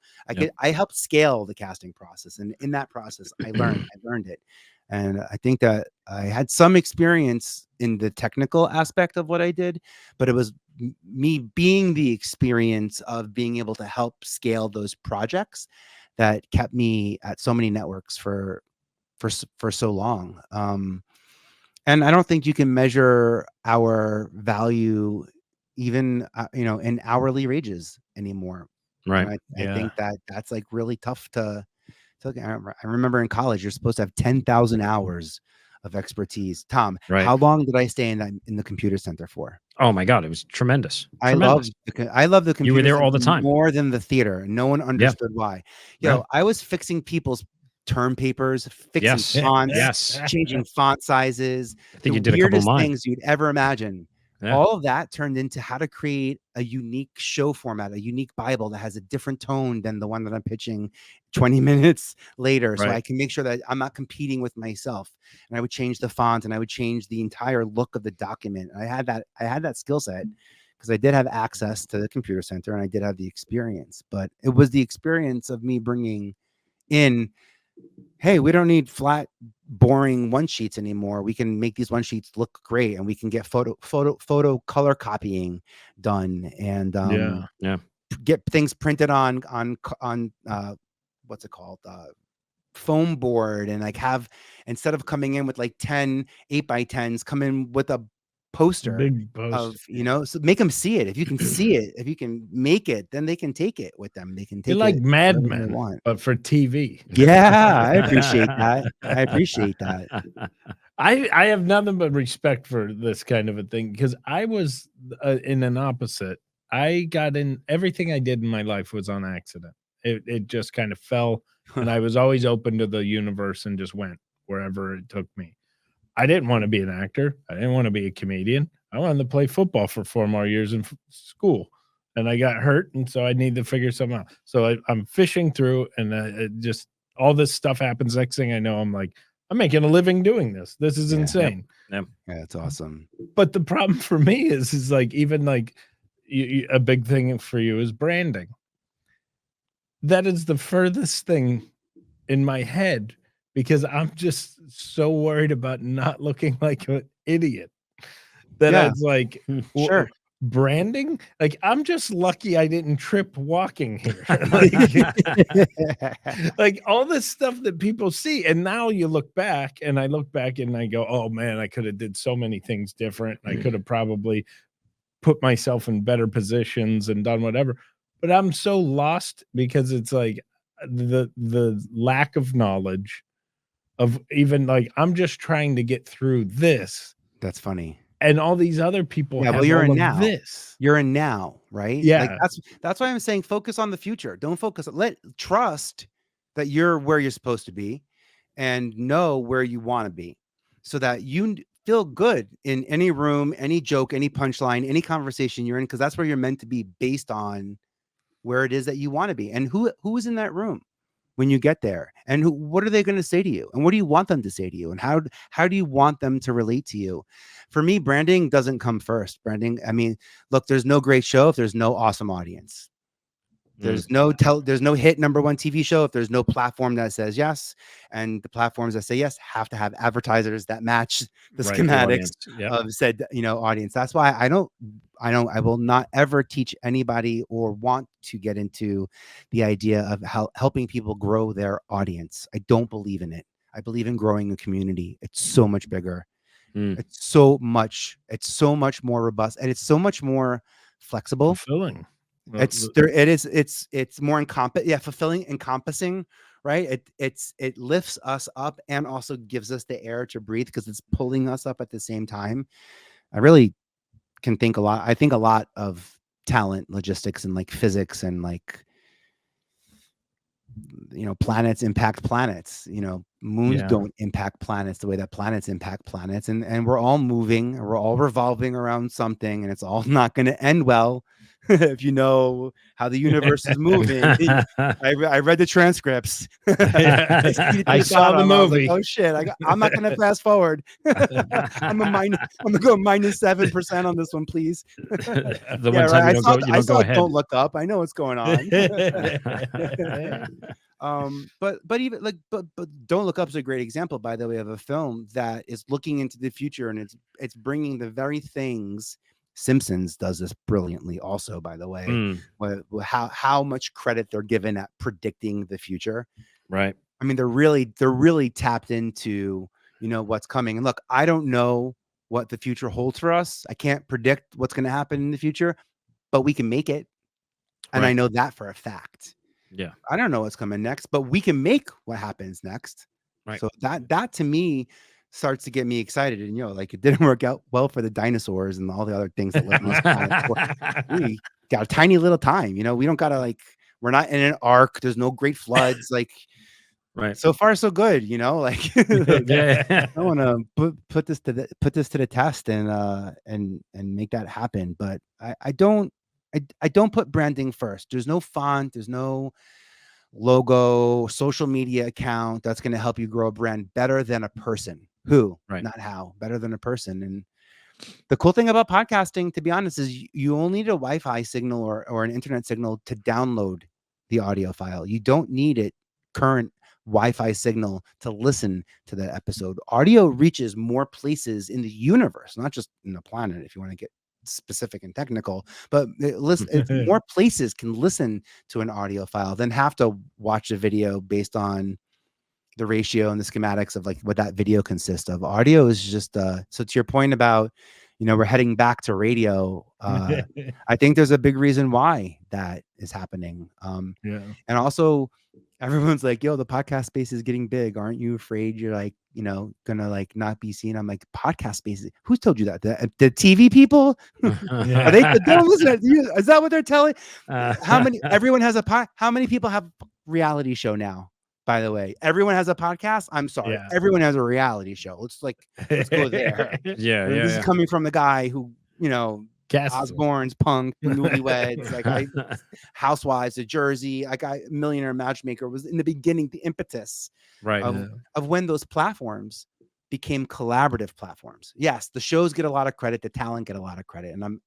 I helped scale the casting process, and in that process, I learned it, and I think that I had some experience in the technical aspect of what I did, but it was me being the experience of being able to help scale those projects that kept me at so many networks for so long. And I don't think you can measure our value even in hourly wages anymore. Right. I think that's like really tough to I remember in college you're supposed to have 10,000 hours of expertise. Tom, Right. how long did I stay in the computer center for? Oh my God, it was tremendous. I love the computer You were there all the center time. more than the theater. No one understood why. I was fixing people's term papers, fixing fonts, changing font sizes, I think the you did a couple of weirdest mine. things you'd ever imagine. Yeah. All of that turned into how to create a unique show format, a unique Bible that has a different tone than the one that I'm pitching 20 minutes later. So I can make sure that I'm not competing with myself. And I would change the font, and I would change the entire look of the document. I had that skill set because I did have access to the computer center, and I did have the experience, but it was the experience of me bringing in, hey, we don't need flat, boring one sheets anymore. We can make these one sheets look great, and we can get photo color copying done, and get things printed on what's it called, foam board, and like have, instead of coming in with like 10 8x10s, come in with a poster, big poster of so make them see it. If you can see it, if you can make it, then they can take it with them. They can take it like Mad Men, but for TV. Yeah, I appreciate that. I appreciate that. I have nothing but respect for this kind of a thing, because I was in an opposite. I got in, everything I did in my life was on accident. It just kind of fell, and I was always open to the universe and just went wherever it took me. I didn't want to be an actor. I didn't want to be a comedian. I wanted to play football for 4 more years in school, and I got hurt, and so I need to figure something out. So I'm fishing through, and it just, all this stuff happens. Next thing I know, I'm like, I'm making a living doing this. This is insane. Yeah, it's awesome. But the problem for me is like, even like a big thing for you is branding. That is the furthest thing in my head, because I'm just so worried about not looking like an idiot that it's like, sure. Branding, like, I'm just lucky I didn't trip walking here. Like all this stuff that people see, and now you look back, and I look back and I go, oh man, I could have did so many things different. I could have probably put myself in better positions and done whatever, but I'm so lost, because it's like the lack of knowledge of, even like, I'm just trying to get through this. That's funny. And all these other people have, well, you're all in of now. this. You're in now, right? Yeah. Like that's why I'm saying focus on the future. Don't focus. Trust that you're where you're supposed to be, and know where you want to be, so that you feel good in any room, any joke, any punchline, any conversation you're in, because that's where you're meant to be, based on where it is that you want to be, and who is in that room when you get there, and what are they going to say to you, and what do you want them to say to you, and how do you want them to relate to you? For me, branding doesn't come first. Branding, I mean, look, there's no great show if there's no awesome audience. There's no hit #1 TV show if there's no platform that says yes, and the platforms that say yes have to have advertisers that match the schematics of said audience. That's why I will not ever teach anybody or want to get into the idea of helping people grow their audience. I don't believe in it. I believe in growing a community. It's so much bigger. It's so much more robust, and it's so much more flexible. Fulfilling. It's more fulfilling, encompassing, right? It lifts us up and also gives us the air to breathe, because it's pulling us up at the same time. I really can think a lot. I think a lot of talent, logistics, and like physics, and like planets impact planets. Moons don't impact planets the way that planets impact planets, and we're all moving, we're all revolving around something, and it's all not going to end well. if you know how the universe is moving. I read the transcripts. I saw the I was like, movie. oh shit! I'm not gonna fast forward. I'm gonna go -7% on this one, please. The Yeah, one time right. you don't I go saw ahead. Don't Look Up. I know what's going on. But even like but Don't Look Up is a great example, by the way, of a film that is looking into the future, and it's bringing the very things. Simpsons does this brilliantly also, by the way. Mm, How much credit they're given at predicting the future. right. I mean, they're really tapped into, what's coming. And look, I don't know what the future holds for us. I can't predict what's going to happen in the future, but we can make it. And I Right. know that for a fact. Yeah. I don't know what's coming next, but we can make what happens next. Right. So that to me starts to get me excited. And like, it didn't work out well for the dinosaurs and all the other things that live on this planet. We got a tiny little time. We don't gotta we're not in an ark. There's no great floods. Like, Right. so far so good. Like, Yeah. I want to put this to the test and make that happen. But I don't put branding first. There's no font. There's no logo, social media account that's going to help you grow a brand better than a person. Who, Right. not how, better than a person. And the cool thing about podcasting, to be honest, is you only need a Wi-Fi signal or an internet signal to download the audio file. You don't need it current Wi-Fi signal to listen to the episode. Audio reaches more places in the universe, not just in the planet, if you want to get specific and technical, but more places can listen to an audio file than have to watch a video based on the ratio and the schematics of what that video consists of. Audio is just so to your point about we're heading back to radio. I think there's a big reason why that is happening. Yeah. And also everyone's like, yo, the podcast space is getting big. Aren't you afraid you're gonna not be seen? I'm like, podcast spaces. Who's told you that? The TV people? Are they don't listen to you? Is that what they're telling? How many people have reality show now? By the way, everyone has a podcast. I'm sorry. Yeah. Everyone has a reality show. Let's go there. Yeah. This is coming from the guy who, Cast Osbournes, Punk, Newlyweds, Housewives of Jersey, Millionaire Matchmaker was in the beginning, the impetus Right. of when those platforms became collaborative platforms. Yes, the shows get a lot of credit, the talent get a lot of credit, and I'm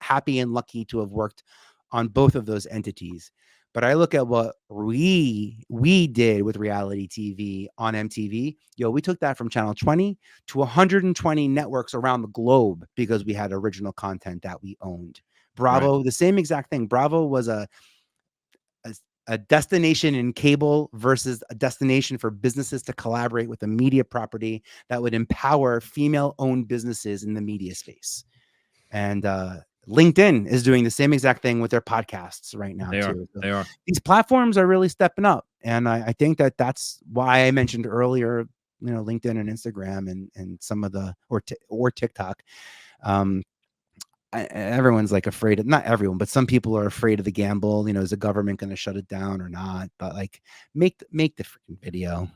happy and lucky to have worked on both of those entities. But I look at what we did with reality TV on MTV. We took that from channel 20 to 120 networks around the globe because we had original content that we owned. Bravo, the same exact thing. Bravo was a destination in cable versus a destination for businesses to collaborate with a media property that would empower female-owned businesses in the media space. And LinkedIn is doing the same exact thing with their podcasts right now. They are. These platforms are really stepping up. And I think that's why I mentioned earlier, LinkedIn and Instagram and some of the, or TikTok. Everyone's afraid of, not everyone, but some people are afraid of the gamble. Is the government going to shut it down or not? But make the freaking video.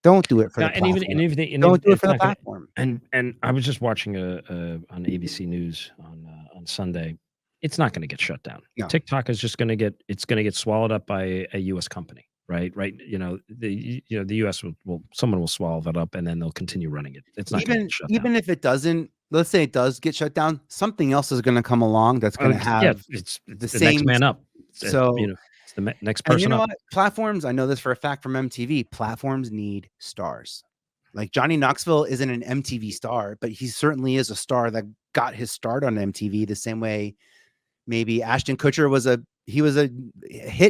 Don't do it for the platform. Don't do it for the platform. And I was just watching on ABC News on Sunday. It's not going to get shut down. No. TikTok is just going to get swallowed up by a U.S. company, right? The U.S. someone will swallow that up, and then they'll continue running it. It's not going to get shut down. Even if it doesn't. Let's say it does get shut down. Something else is going to come along that's going to have it's the same next man up. So it's the next person up. What? Platforms, I know this for a fact from MTV, platforms need stars. Johnny Knoxville isn't an MTV star, but he certainly is a star that got his start on MTV the same way maybe Ashton Kutcher was a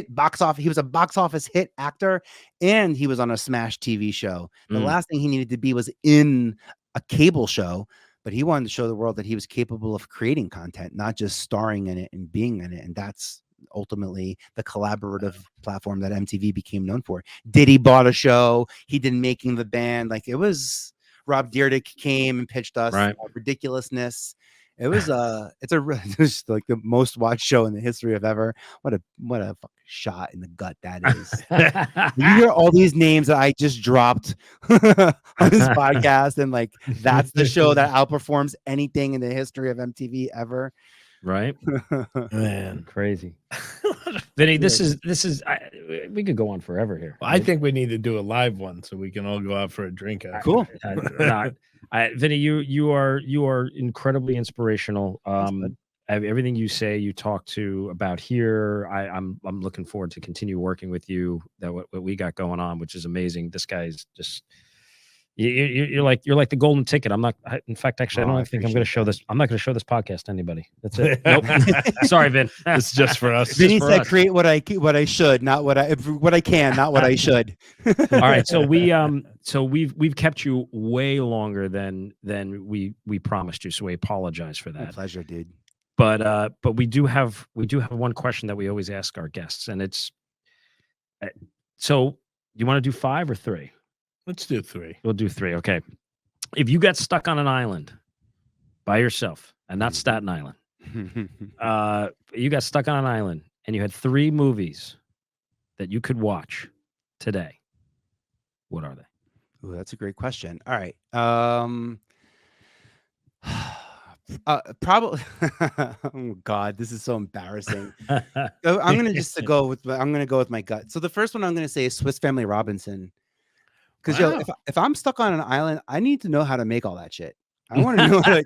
box office hit actor, and he was on a smash TV show. The last thing he needed to be was in a cable show, but he wanted to show the world that he was capable of creating content, not just starring in it and being in it. And that's ultimately the collaborative platform that MTV became known for. Diddy bought a show. He did Making the Band. It was Rob Dyrdek came and pitched us Ridiculousness. It was it's the most watched show in the history of ever. What a fucking shot in the gut that is. You hear all these names that I just dropped on this podcast, and that's the show that outperforms anything in the history of MTV ever. Right? Man. Crazy. Vinny, this is we could go on forever here. Well, I think we need to do a live one so we can all go out for a drink after. Cool. Vinny, you are incredibly inspirational. Everything you say, you talk to about here, I'm looking forward to continue working with you. That what we got going on, which is amazing. This guy's just you're like the golden ticket. In fact, actually, I don't think I'm going to show this. I'm not going to show this podcast to anybody. That's it. Nope. Sorry, Vin. It's just for us. Vinny said, "Create what I should, not what I can, not what I should." All right, so we've kept you way longer than we promised you, so we apologize for My that. pleasure, dude. But we do have one question that we always ask our guests, and it's so you want to do 5 or 3? Let's do 3. We'll do 3. Okay. If you got stuck on an island by yourself, and not Staten Island, you got stuck on an island and you had 3 movies that you could watch today, what are they? Ooh, that's a great question. All right. Probably. Oh God, this is so embarrassing. I'm gonna go with my gut. So the first one I'm gonna say is Swiss Family Robinson. Because Wow. if I'm stuck on an island, I need to know how to make all that shit. I want to know like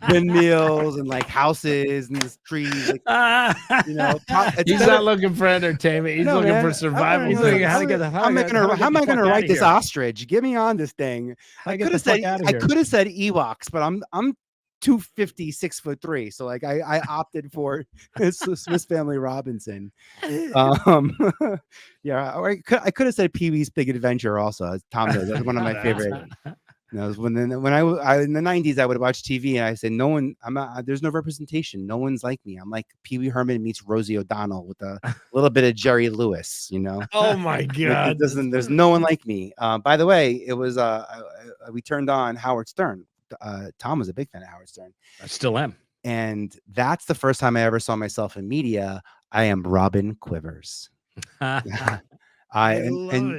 windmills and like houses and this trees. Like, He's not looking for entertainment. He's looking for survival. He's looking, how am I gonna ride this ostrich? Get me on this thing. I could have said Ewoks, but I'm 250, 6'3", so like I opted for Swiss Family Robinson. Yeah, or I could have said Pee-wee's Big Adventure also. As Tom knows, that's one of my favorite. When I in the 90s I would watch TV and I said there's no representation. No one's like me. I'm like Pee-wee Herman meets Rosie O'Donnell with a little bit of Jerry Lewis. Oh my God! There's no one like me. By the way, it was we turned on Howard Stern. Tom was a big fan of Howard Stern. I still am. And that's the first time I ever saw myself in media. I am Robin Quivers.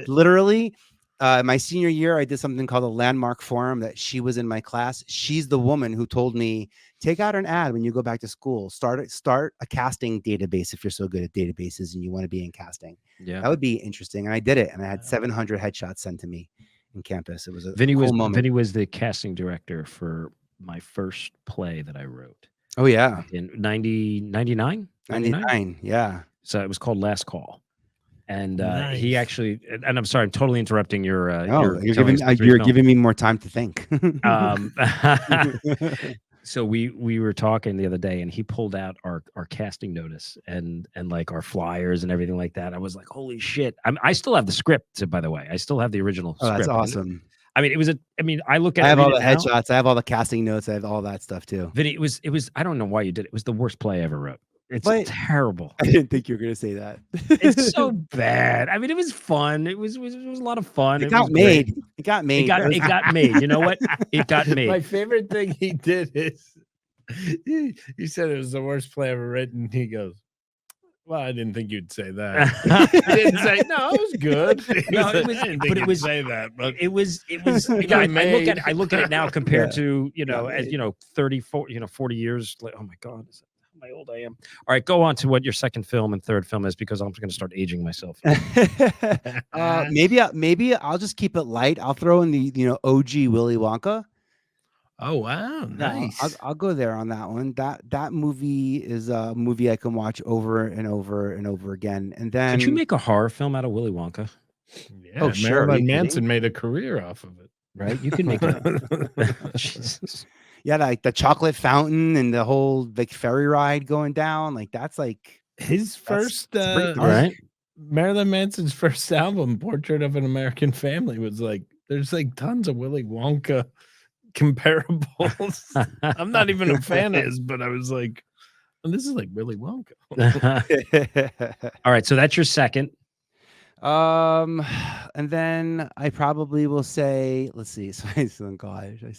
Literally, my senior year, I did something called a landmark forum that she was in my class. She's the woman who told me, take out an ad when you go back to school. Start a casting database if you're so good at databases and you want to be in casting. Yeah, that would be interesting. And I did it. And I had 700 headshots sent to me in campus. It was a Vinny cool moment. Vinny was the casting director for my first play that I wrote. Oh yeah, in 99. Yeah. So it was called Last Call, and Nice. he actually. And I'm sorry, I'm totally interrupting your. You're giving me more time to think. So we were talking the other day, and he pulled out our casting notice and like our flyers and everything like that. I was like, holy shit! I still have the script, by the way. I still have the original script. That's awesome. I mean, I look at. I have all the headshots. I have all the casting notes. I have all that stuff too. Vinny, it was. I don't know why you did it. It was the worst play I ever wrote. It's terrible. I didn't think you were going to say that. It's so bad. I mean, it was fun. It was a lot of fun. It got made. It got made. You know what? It got made. My favorite thing he did is he said it was the worst play ever written. He goes, well, I didn't think you'd say that. He didn't say, no, it was good. It was say that, but it was I look at it now compared to, as 34, 40 years. Like, oh my God. How old I am. All right, go on to what your second film and third film is, because I'm going to start aging myself. Maybe I'll just keep it light. I'll throw in the OG Willy Wonka. Oh wow, nice. I'll go there on that one. That movie is a movie I can watch over and over and over again. And then could you make a horror film out of Willy Wonka? Yeah, sure. Marilyn Manson made a career off of it, right? You can make it. Jesus. Yeah, like the chocolate fountain and the whole like ferry ride going down. Like that's like his first right. Marilyn Manson's first album, Portrait of an American Family, was like there's like tons of Willy Wonka comparables. I'm not even a fan of his, but I was like, oh, this is like Willy Wonka. All right, so that's your second. And then I probably will say, let's see. So gosh, I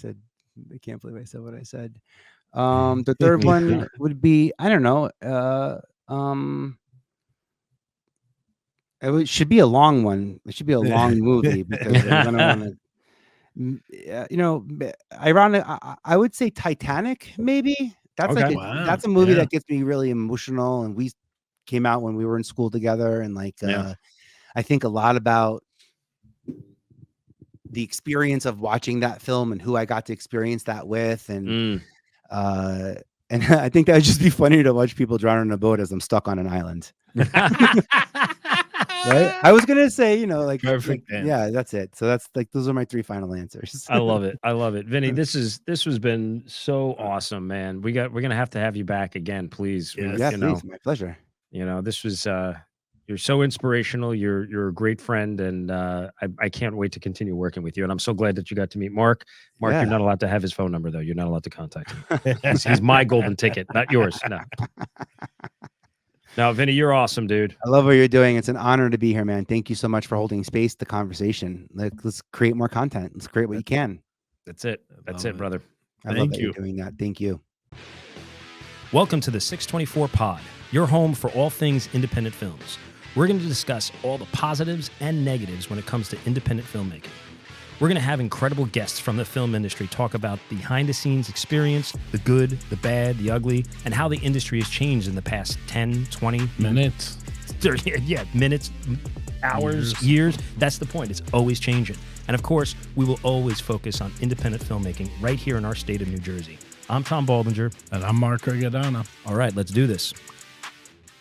can't believe I said what I said. The third one would be, I don't know. Should be a long one. It should be a long movie because I don't want to. Ironic. I would say Titanic, maybe. That's Okay. Wow. that's a movie Yeah. that gets me really emotional. And we came out when we were in school together, and like Yeah. I think a lot about the experience of watching that film and who I got to experience that with, and I think that would just be funny to watch people drown in a boat as I'm stuck on an island. Right? I was gonna say, you know, like Perfect answer. yeah, that's it. So that's like those are my 3 final answers. I love it. I love it. Vinny, this has been so awesome, man. We're gonna have to have you back again, please. Yes. Yeah, You know, please, my pleasure. this was you're so inspirational. You're a great friend, and I can't wait to continue working with you. And I'm so glad that you got to meet Mark. Mark, Yeah. you're not allowed to have his phone number though. You're not allowed to contact him. He's my golden ticket, not yours. No. No, Vinny, you're awesome, dude. I love what you're doing. It's an honor to be here, man. Thank you so much for holding space, the conversation. Like, let's create more content. Let's create what you can. That's it. That's love it, it. brother. I love Thank that you're you. doing that. Thank you. Welcome to the 624 Pod, your home for all things independent films. We're going to discuss all the positives and negatives when it comes to independent filmmaking. We're going to have incredible guests from the film industry talk about behind-the-scenes experience, the good, the bad, the ugly, and how the industry has changed in the past 10, 20 Minutes. 30, minutes, hours, years. That's the point. It's always changing. And of course, we will always focus on independent filmmaking right here in our state of New Jersey. I'm Tom Baldinger. And I'm Mark Regadano. All right, let's do this.